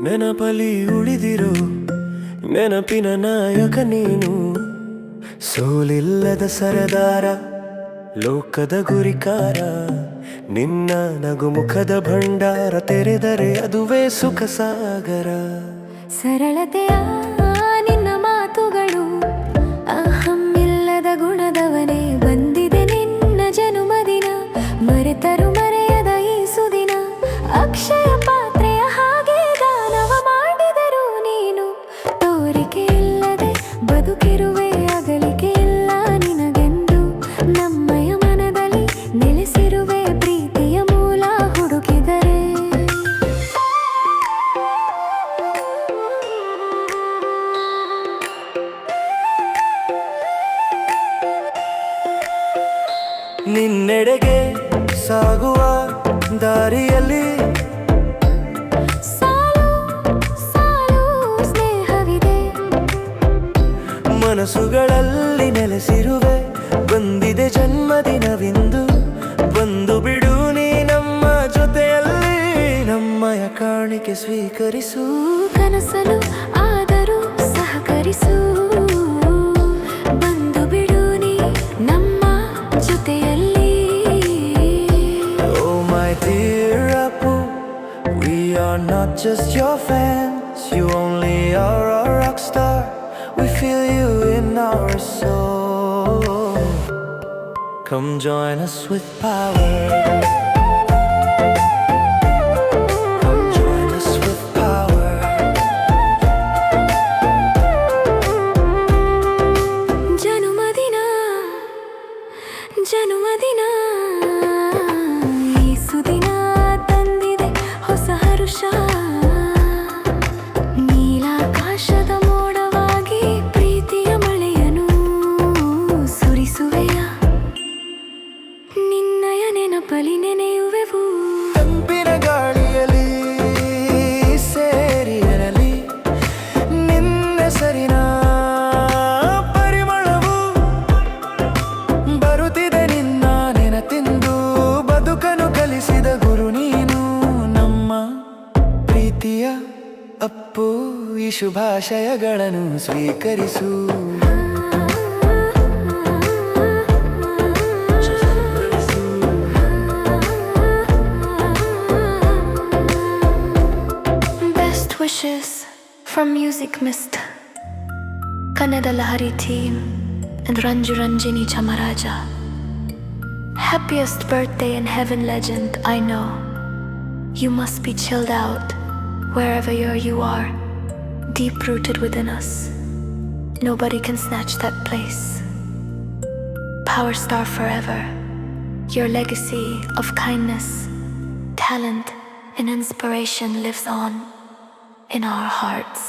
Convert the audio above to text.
ನೆನಪಲಿ ಉಳಿದಿರೋ ನೆನಪಿನ ನಾಯಕ ನೀನು, ಸೋಲಿಲ್ಲದ ಸರದಾರ, ಲೋಕದ ಗುರಿಕಾರ. ನಿನ್ನ ನಗುಮುಖದ ಭಂಡಾರ ತೆರೆದರೆ ಅದುವೇ ಸುಖ ಸಾಗರ. ಸರಳತೆಯ ನಿನ್ನ ಮಾತುಗಳು, ಅಹಮ್ಮಿಲ್ಲದ ಗುಣದವನೇ. ಬಂದಿದೆ ನಿನ್ನ ಜನುಮದಿನ, ಮರೆತರು ಮರೆಯದ ಈ ಸುದಿನ. ಅಕ್ಷಯ ಪಾತ್ರೆಯ ಹಾಗೆ ದಾನವ ಮಾಡಿದರು ನೀನು. ತೋರಿಕೆ ಇಲ್ಲದೆ ಬದುಕಿರುವೆ, ಅಗಲಿಕೆ ಇಲ್ಲ ನಿನಗೆಂದು. ನಮ್ಮಯ ಮನದಲ್ಲಿ ನೆಲೆಸಿರುವೆ, ಪ್ರೀತಿಯ ಮೂಲ ಹುಡುಕಿದರೆ. ನಿನ್ನೆಡೆಗೆ ಸಾಗುವ ದಾರಿಯಲ್ಲಿ ಸಾಲು ಸಾಲು ಸ್ನೇಹವಿದೆ, ಮನಸ್ಸುಗಳಲ್ಲಿ ನೆಲೆಸಿರುವೆ. ಬಂದಿದೆ ಜನ್ಮದಿನವಿಂದು, ಬಂದು ಬಿಡು ನೀ ನಮ್ಮ ಜೊತೆಯಲ್ಲಿ. ನಮ್ಮಯ ಕಾಣಿಕೆ ಸ್ವೀಕರಿಸು, ಕನಸಲು ಆದರೂ ಸಹಕರಿಸು. ಬಂದು ಬಿಡು ನೀ ನಮ್ಮ ಜೊತೆಯಲ್ಲಿ. Oh my dear Apu, we are not just your fans, you only are a rock star. We feel you in our soul. Come join us with power. Come join us with power. ಜನುಮದಿನ ಜನುಮದಿನ, ಈ ಸುದಿನ ತಂದಿದೆ ಹೊಸ ಹರುಷ. ನೀಲಾಕಾಶದ ಮೋಡವಾಗಿ ಪ್ರೀತಿಯ ಮಳೆಯನು ಸುರಿಸುವೆಯ. ನಿನ್ನಯ ನೆನಪಲಿ ನೆನೆಯುವೆವು, ತಂಪಿನ ಗಾಳಿಯಲ್ಲಿ ಸೇರಿ ಇರಲಿ ನಿನ್ನ ಸರಿನ ಪರಿಮಳವು. ಬರುತ್ತಿದೆ ನಿನ್ನ ನೆನಪಿಂದು, ಬದುಕನು ಕಲಿಸಿದ ಗುರು ನೀನು. ನಮ್ಮ ಪ್ರೀತಿಯ ಅಪ್ಪು, ಈ ಶುಭಾಶಯಗಳನ್ನು ಸ್ವೀಕರಿಸು. Best wishes from Music Mist, Kannada Lahari team, and Ranju Ranjini Chamaraja. Happiest birthday in heaven, legend. I know you must be chilled out wherever you are, deep rooted within us. Nobody can snatch that place. Power star forever. Your legacy of kindness, talent, and inspiration lives on in our hearts.